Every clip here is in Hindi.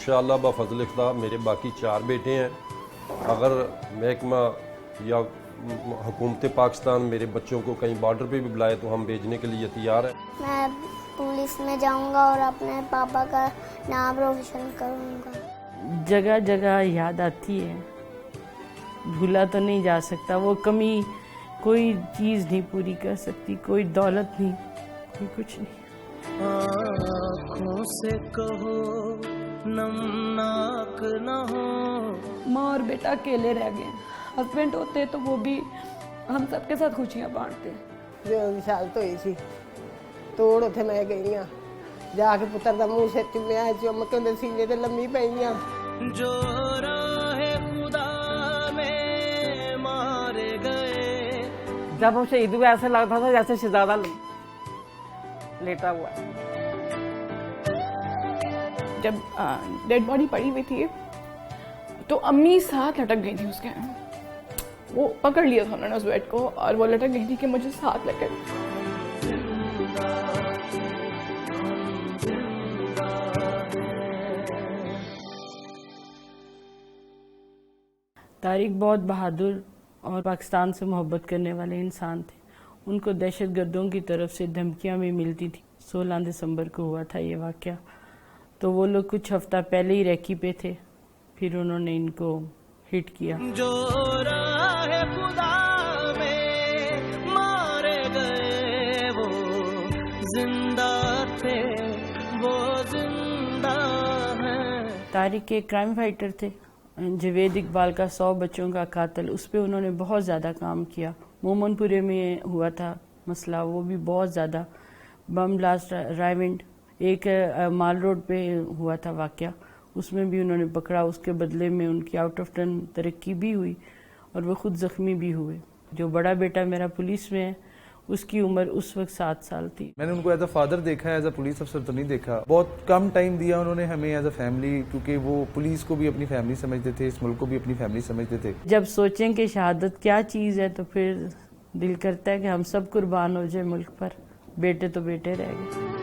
इंशाअल्लाह बफज़ल खुदा मेरे बाकी 4 बेटे हैं। अगर महकमा या हुकूमत पाकिस्तान मेरे बच्चों को कहीं बॉर्डर पे भी बुलाए तो हम भेजने के लिए तैयार हैं। मैं पुलिस में जाऊंगा और अपने पापा का नाम रोशन करूंगा। जगह जगह याद आती है, भूला तो नहीं जा सकता। वो कमी कोई चीज़ नहीं पूरी कर सकती, कोई दौलत नहीं, कोई कुछ नहीं। आँखों से कहो नमनाक न हो। माँ और बेटा अकेले रह गए। हस्बैंड होते तो वो भी हम सबके साथ खुशियाँ बांटते। जो विशाल तो ही सी तोड़ उथे मैं गई हाँ जाके पुत्र का मुँह से चुम्या चुम के सीने ते लम्मी पई हाँ। जो राहे खुदा में मारे गए। जब हम शहीद हुए ऐसा लगता था जैसे शहजादा लेटा हुआ है। जब डेड बॉडी पड़ी हुई थी तो अम्मी साथ लटक गई थी उसके। वो पकड़ लिया था उन्होंने उस बेड को और वो लटक गई थी कि मुझे साथ लटक। तारिक बहुत बहादुर और पाकिस्तान से मोहब्बत करने वाले इंसान थे। उनको दहशतगर्दों की तरफ से धमकियां भी मिलती थी। 16 दिसंबर को हुआ था ये वाक़या। तो वो लोग कुछ हफ्ता पहले ही रैकी पे थे, फिर उन्होंने इनको हिट किया। जो राहे खुदा में मारे गए वो जिंदा थे, वो जिंदा हैं। तारिक एक क्राइम फाइटर थे। जवेद इकबाल का 100 बच्चों का कातिल, उस पर उन्होंने बहुत ज़्यादा काम किया। मोमनपुरे में हुआ था मसला, वो भी बहुत ज़्यादा बम ब्लास्ट। रायविंड एक माल रोड पे हुआ था वाक़या, उसमें भी उन्होंने पकड़ा। उसके बदले में उनकी आउट ऑफ टर्न तरक्की भी हुई और वो खुद ज़ख्मी भी हुए। जो बड़ा बेटा मेरा पुलिस में है, उसकी उम्र उस वक्त 7 साल थी। मैंने उनको एज अ फादर देखा है, एज अ पुलिस अफसर तो नहीं देखा। बहुत कम टाइम दिया उन्होंने हमें एज अ फैमिली, क्योंकि वो पुलिस को भी अपनी फैमिली समझते थे, इस मुल्क को भी अपनी फैमिली समझते थे। जब सोचें कि शहादत क्या चीज़ है तो फिर दिल करता है कि हम सब कुर्बान हो जाए मुल्क पर। बेटे तो बेटे रह गए।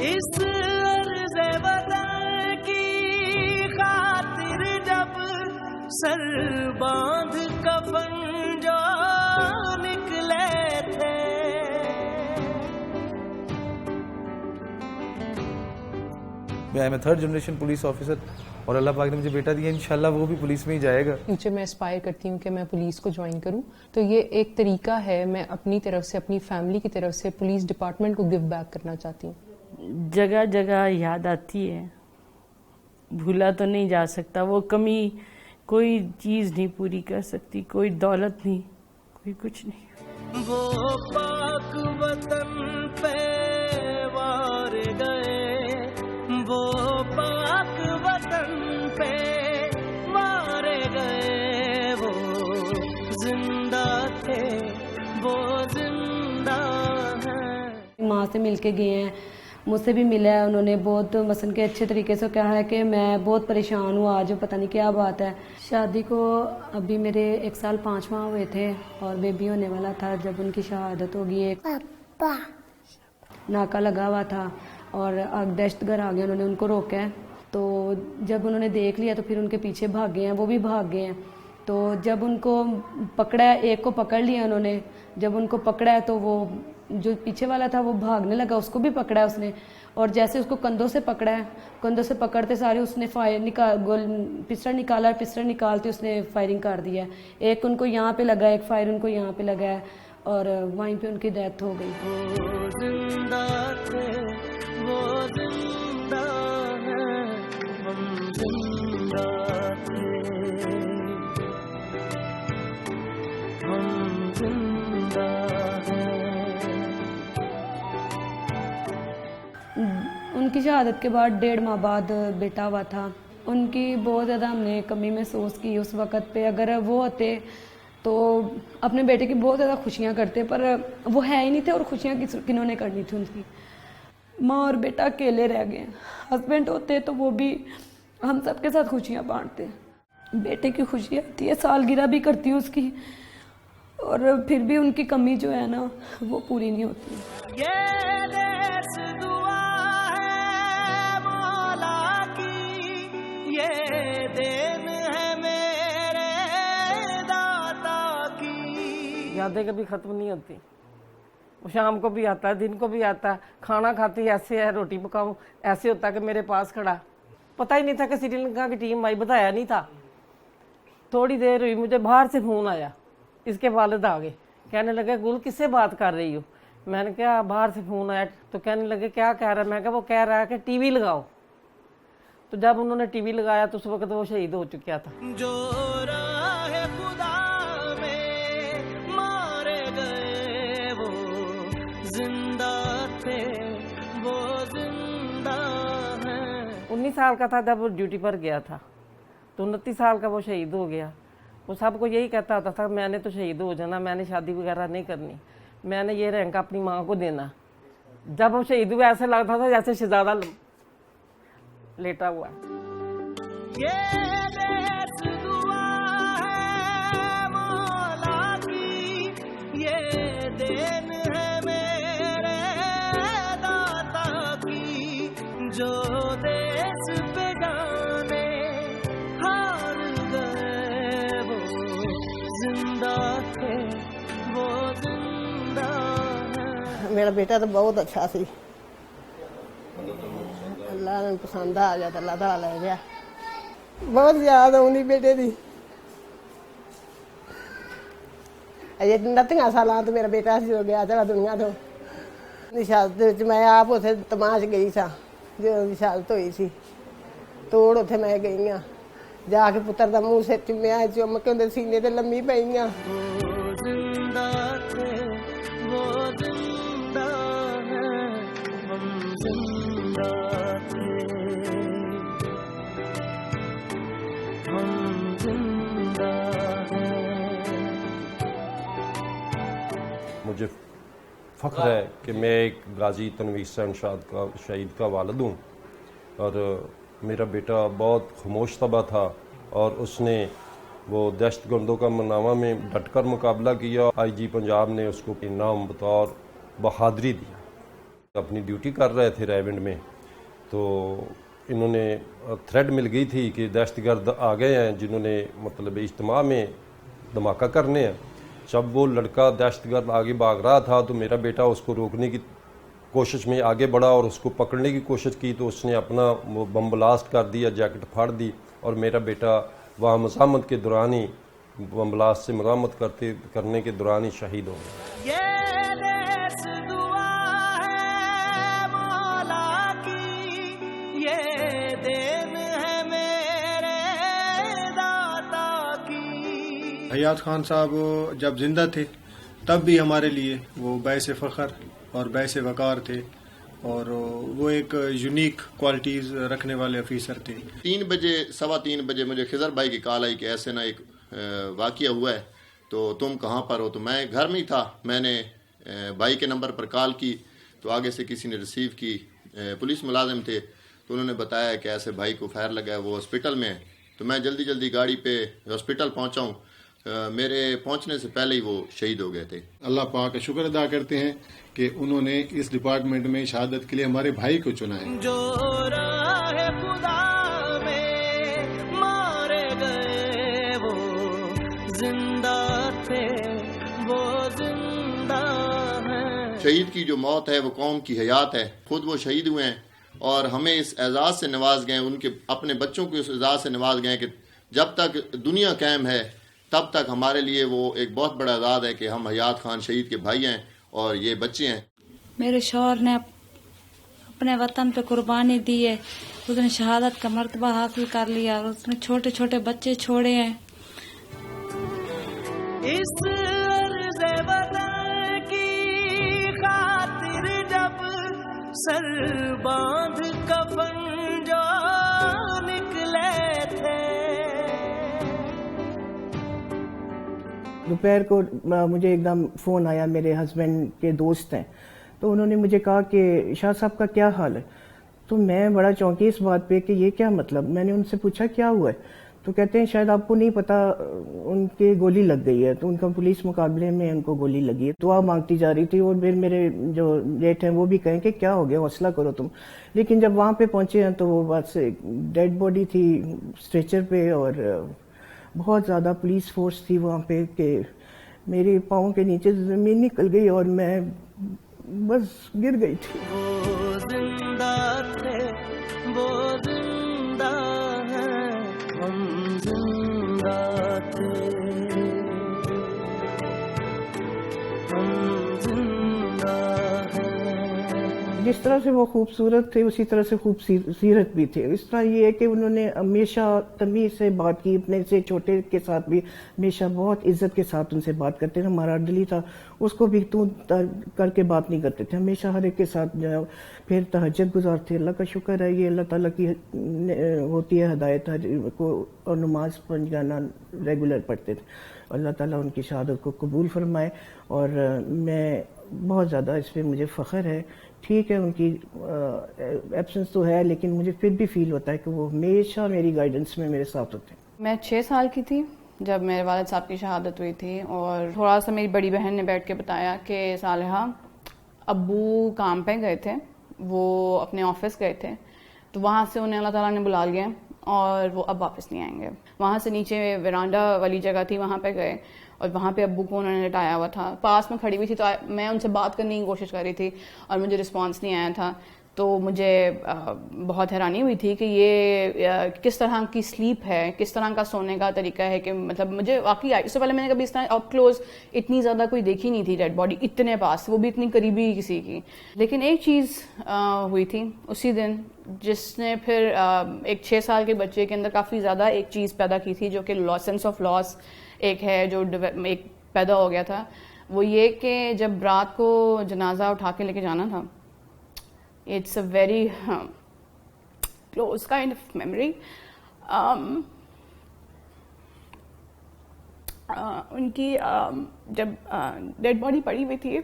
इस अर्ज़े वतन की खातिर जब सर बांध कफन जो निकले थे। मैं 3rd जनरेशन पुलिस ऑफिसर और अल्लाह पाक ने मुझे बेटा दिया, इंशाल्लाह वो भी पुलिस में ही जाएगा। फ्यूचर में एस्पायर करती हूँ कि मैं पुलिस को ज्वाइन करूँ, तो ये एक तरीका है। मैं अपनी तरफ से, अपनी फैमिली की तरफ से पुलिस डिपार्टमेंट को गिव बैक करना चाहती हूँ। जगह जगह याद आती है, भूला तो नहीं जा सकता। वो कमी कोई चीज़ नहीं पूरी कर सकती, कोई दौलत नहीं, कोई कुछ नहीं। वो पाक वतन पे वार गए, वो पाक वतन पे मारे गए, वो जिंदा थे, वो जिंदा हैं। माँ से मिलके गए हैं, मुझसे भी मिला है उन्होंने। बहुत मसन के अच्छे तरीके से कहा है कि मैं बहुत परेशान हूँ आज, पता नहीं क्या बात है। शादी को अभी मेरे 1 साल 5 माह हुए थे और बेबी होने वाला था जब उनकी शहादत होगी। एक पापा नाका लगा हुआ था और दहशतगर्द आ गए, उन्होंने उनको रोका है। तो जब उन्होंने देख लिया तो फिर उनके पीछे भाग गए हैं, वो भी भाग गए हैं। तो जब उनको पकड़ा है, एक को पकड़ लिया उन्होंने। जब उनको पकड़ा है तो वो जो पीछे वाला था वो भागने लगा, उसको भी पकड़ा है उसने। और जैसे उसको कंधों से पकड़ा है, कंधों से पकड़ते सारे उसने पिस्टल निकाला, पिस्टल निकालते उसने फायरिंग कर दिया है। एक उनको यहाँ पे लगा, एक फायर उनको यहाँ पे लगा है और वहीं पे उनकी डेथ हो गई। वो जिंदा थे, वो जिंदा हैं, हम जिंदा थे, हम जिंदा हैं। उनकी शहादत के बाद 1.5 माह बाद बेटा हुआ था। उनकी बहुत ज़्यादा हमने कमी महसूस की उस वक़्त पे। अगर वो होते तो अपने बेटे की बहुत ज़्यादा खुशियाँ करते, पर वो है ही नहीं थे और खुशियाँ किन्होंने करनी थी उनकी। माँ और बेटा अकेले रह गए। हस्बैंड होते तो वो भी हम सबके साथ खुशियाँ बांटते। बेटे की खुशी आती है, सालगिरह भी करती हूँ उसकी, और फिर भी उनकी कमी जो है ना वो पूरी नहीं होती। ये देश दुआ है मौला की, ये देन है मेरे दाता की। यादें कभी खत्म नहीं होती। वो शाम को भी आता है, दिन को भी आता है। खाना खाती ऐसे है, रोटी पकाऊं ऐसे होता है कि मेरे पास खड़ा। पता ही नहीं था कि श्रीलंका की टीम आई, बताया नहीं था। थोड़ी देर हुई, मुझे बाहर से फोन आया, इसके वालिद आ गए, कहने लगे गुल किससे बात कर रही हो। मैंने कहा बाहर से फोन आया, तो कहने लगे क्या कह रहा है। मैं कहा वो कह रहा है कि टीवी लगाओ। तो जब उन्होंने टीवी लगाया तो उस वक्त वो शहीद हो चुका था। जो राह खुदा में मारे गए वो जिंदा थे, वो जिंदा हैं। 19 साल का था जब वो ड्यूटी पर गया था, तो 29 साल का वो शहीद हो गया। वो सबको यही कहता होता था मैंने तो शहीद हो जाना, मैंने शादी वगैरह नहीं करनी, मैंने ये रैंक अपनी माँ को देना। जब वो शहीद हुआ ऐसे लगता था जैसे शहजादा लेटा हुआ। ये देश दुआ है मौला की, ये देन है मेरे दाता की। जो देश पे जाने हार गए वो जिंदा थे, वो जिंदा है। मेरा बेटा तो बहुत अच्छा सी, अल्लाह ने पसंद आ गया तो अल्लाह ताला ले गया। बहुत याद आउंदी बेटे दी। अजे 29 साल तो मेरा बेटा जो गया चला दुनिया तो। निशाद मैं आप उसे तमाश गई सा जो निशादत हुई सी, तोड़ उथे मैं गई हाँ, जाके पुत्र का मुंह सिर चुमिया, चुम के उनके सीने ते लम्मी पई हाँ। मुझे फ़ख्र है कि मैं एक गाजी तनवीर हुसैन शहीद का वालिद हूँ, और मेरा बेटा बहुत खामोश तबा था और उसने वो दहशतगर्दों का मनावा में डटकर मुकाबला किया। IG पंजाब ने उसको इनाम बतौर बहादरी दिया। अपनी ड्यूटी कर रहे थे रेवंड में, तो इन्होंने थ्रेड मिल गई थी कि दहशतगर्द आ गए हैं जिन्होंने मतलब इज्तिमा में धमाका करने हैं। जब वो लड़का दहशतगर्द आगे भाग रहा था तो मेरा बेटा उसको रोकने की कोशिश में आगे बढ़ा और उसको पकड़ने की कोशिश की, तो उसने अपना वो बम ब्लास्ट कर दिया, जैकेट फाड़ दी, और मेरा बेटा वहाँ मज़ामत के दौरान ही बम ब्लास्ट से मज़ामत करने के दौरान ही शहीद हो गया। ये देश दुआ है मौला की, ये देन है मेरे दाता की। हयात खान साहब जब जिंदा थे तब भी हमारे लिए वो बाइस फ़ख्र और बाइस वक़ार थे, और वो एक यूनिक क्वालिटीज़ रखने वाले अफीसर थे। 3 बजे मुझे खिजर भाई की कॉल आई कि ऐसे ना एक वाक़या हुआ है, तो तुम कहाँ पर हो। तो मैं घर में ही था, मैंने भाई के नंबर पर कॉल की, तो आगे से किसी ने रिसीव की, पुलिस मुलाजिम थे, तो उन्होंने बताया कि ऐसे भाई को फायर लगा है, वो हॉस्पिटल में है। तो मैं जल्दी गाड़ी पे हॉस्पिटल पहुँचा हूँ, मेरे पहुंचने से पहले ही वो शहीद हो गए थे। अल्लाह पाक का शुक्र अदा करते हैं कि उन्होंने इस डिपार्टमेंट में शहादत के लिए हमारे भाई को चुना है। जो राह खुदा में मारे गए वो जिंदा थे, वो जिंदा हैं। शहीद की जो मौत है वो कौम की हयात है। खुद वो शहीद हुए हैं और हमें इस एजाज से नवाज गए, उनके अपने बच्चों को इस एजाज से नवाज गए कि जब तक दुनिया कायम है तब तक हमारे लिए वो एक बहुत बड़ा एजाज़ है कि हम हयात खान शहीद के भाई हैं और ये बच्चे हैं। मेरे शौहर ने अपने वतन पे कुर्बानी दी है, उसने शहादत का मर्तबा हासिल कर लिया और उसने छोटे छोटे बच्चे छोड़े हैं। इस अर्ज़े वतन की खातिर जब सर बांध कफन जो निकले थे। दोपहर को मुझे एकदम फ़ोन आया, मेरे हस्बैंड के दोस्त हैं, तो उन्होंने मुझे कहा कि शाह साहब का क्या हाल है। तो मैं बड़ा चौंकी इस बात पे कि ये क्या मतलब। मैंने उनसे पूछा क्या हुआ है, तो कहते हैं शायद आपको नहीं पता, उनके गोली लग गई है, तो उनका पुलिस मुकाबले में उनको गोली लगी है। दुआ मांगती जा रही थी और फिर मेरे जो जेठ हैं वो भी कहें कि क्या हो गया, हौसला करो तुम। लेकिन जब वहाँ पे पहुँचे हैं तो वो बस डेड बॉडी थी स्ट्रेचर पे और बहुत ज़्यादा पुलिस फोर्स थी वहाँ पे कि मेरे पाँव के नीचे ज़मीन निकल गई और मैं बस गिर गई थी। वो जिंदा थे, वो जिंदा हैं, हम जिंदा थे, हम जिंदा हैं। जिस तरह से वो खूबसूरत थे उसी तरह से खूबसूरत भी थे। इस तरह ये है कि उन्होंने हमेशा तमीज़ से बात की, अपने से छोटे के साथ भी हमेशा बहुत इज्जत के साथ उनसे बात करते थे। हमारा दिली था, उसको भी तू करके बात नहीं करते थे, हमेशा हर एक के साथ जो है। फिर तहज्जुद गुजार थे। अल्लाह का शुक्र है, ये अल्लाह ताला की होती है हिदायत को, और नमाज पंजाना रेगुलर पढ़ते थे। अल्लाह ताला उनकी शहादत को कबूल फरमाए और मैं बहुत ज़्यादा इस पर मुझे फ़ख्र है। ठीक है, उनकी एब्सेंस तो है, लेकिन मुझे फिर भी फील होता है कि वो हमेशा मेरी गाइडेंस में मेरे साथ होते हैं। मैं 6 साल की थी जब मेरे वालिद साहब की शहादत हुई थी, और थोड़ा सा मेरी बड़ी बहन ने बैठ के बताया कि सालिहा अब्बू काम पे गए थे, वो अपने ऑफिस गए थे, तो वहाँ से उन्हें अल्लाह ताला ने बुला लिया और वो अब वापस नहीं आएंगे। वहाँ से नीचे वरांडा वाली जगह थी, वहाँ पे गए और वहाँ पे अब्बू को उन्होंने लिटाया हुआ था। पास में खड़ी हुई थी, तो मैं उनसे बात करने की कोशिश कर रही थी और मुझे रिस्पांस नहीं आया था। तो मुझे बहुत हैरानी हुई थी कि ये किस तरह की स्लीप है, किस तरह का सोने का तरीका है, कि मतलब मुझे वाकई इससे पहले मैंने कभी इस तरह अप क्लोज इतनी ज़्यादा कोई देखी नहीं थी डेड बॉडी इतने पास, वो भी इतनी करीबी किसी की। लेकिन एक चीज़ हुई थी उसी दिन जिसने फिर एक 6 साल के बच्चे के अंदर काफ़ी ज़्यादा एक चीज़ पैदा की थी, जो कि सेंस ऑफ लॉस एक है जो एक पैदा हो गया था। वो ये कि जब रात को जनाजा उठा के लेके जाना था, it's a very close kind of memory. उनकी जब डेड बॉडी पड़ी हुई थी,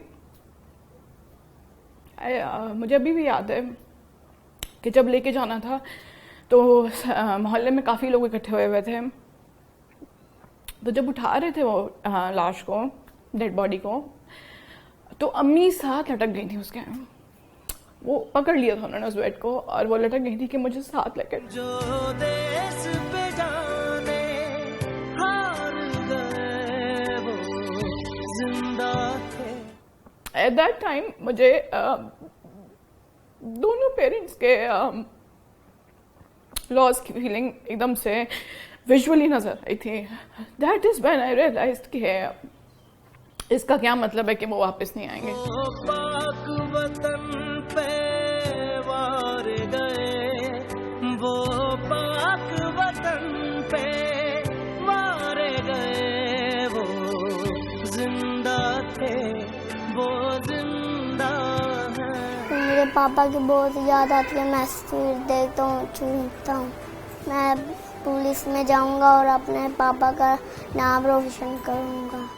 मुझे अभी भी याद है कि जब लेके जाना था तो मोहल्ले में काफ़ी लोग इकट्ठे हुए हुए थे। तो जब उठा रहे थे वो लाश को, डेड बॉडी को, तो अम्मी साथ लटक गई थी उसके। वो पकड़ लिया था उन्होंने उस बेड को और वो लटक गई थी कि मुझे साथ लेकर। जो देश पे जाने हार गए वो जिंदा थे। एट दैट टाइम मुझे दोनों पेरेंट्स के लॉस की फीलिंग एकदम से विजुअली नजर आई थी। That is when I realized कि इसका क्या मतलब है कि वो वापस नहीं आएंगे। पाक वतन पे वार गए, वो पाक वतन पे वार गए, वो जिंदा थे, वो जिंदा हैं। मुझे पापा की बहुत याद आती है, मैं तस्वीर देखता हूँ, चूमता हूँ। मैं पुलिस में जाऊंगा और अपने पापा का नाम रोशन करूंगा।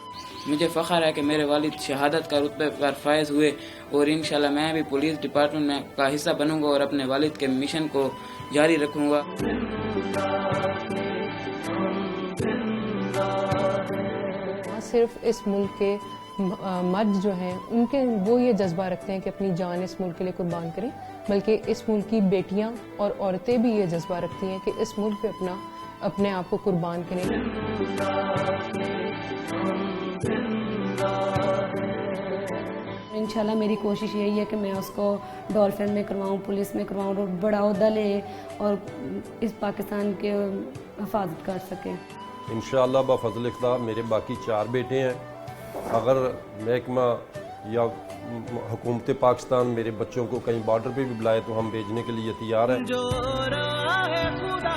मुझे फ़ख्र है कि मेरे वालिद शहादत का रुतबे पर फायज हुए और इंशाल्लाह मैं भी पुलिस डिपार्टमेंट में का हिस्सा बनूंगा और अपने वालिद के मिशन को जारी रखूंगा। सिर्फ इस मुल्क के मर्द जो हैं उनके वो ये जज्बा रखते हैं कि अपनी जान इस मुल्क के लिए कुर्बान करें, बल्कि इस मुल्क की बेटियां और औरतें भी ये जज्बा रखती हैं कि इस मुल्क पे अपने आप को कुर्बान करें। इंशाल्लाह मेरी कोशिश यही है कि मैं उसको डॉल्फिन में करवाऊँ, पुलिस में करवाऊँ और बड़ा ओहदा ले और इस पाकिस्तान के हिफाजत कर सके। इंशाअल्लाह बफज़ल खुदा मेरे बाकी 4 बेटे हैं। अगर महकमा या हुकूमत पाकिस्तान मेरे बच्चों को कहीं बॉर्डर पे भी बुलाए तो हम भेजने के लिए तैयार हैं। जो राह खुदा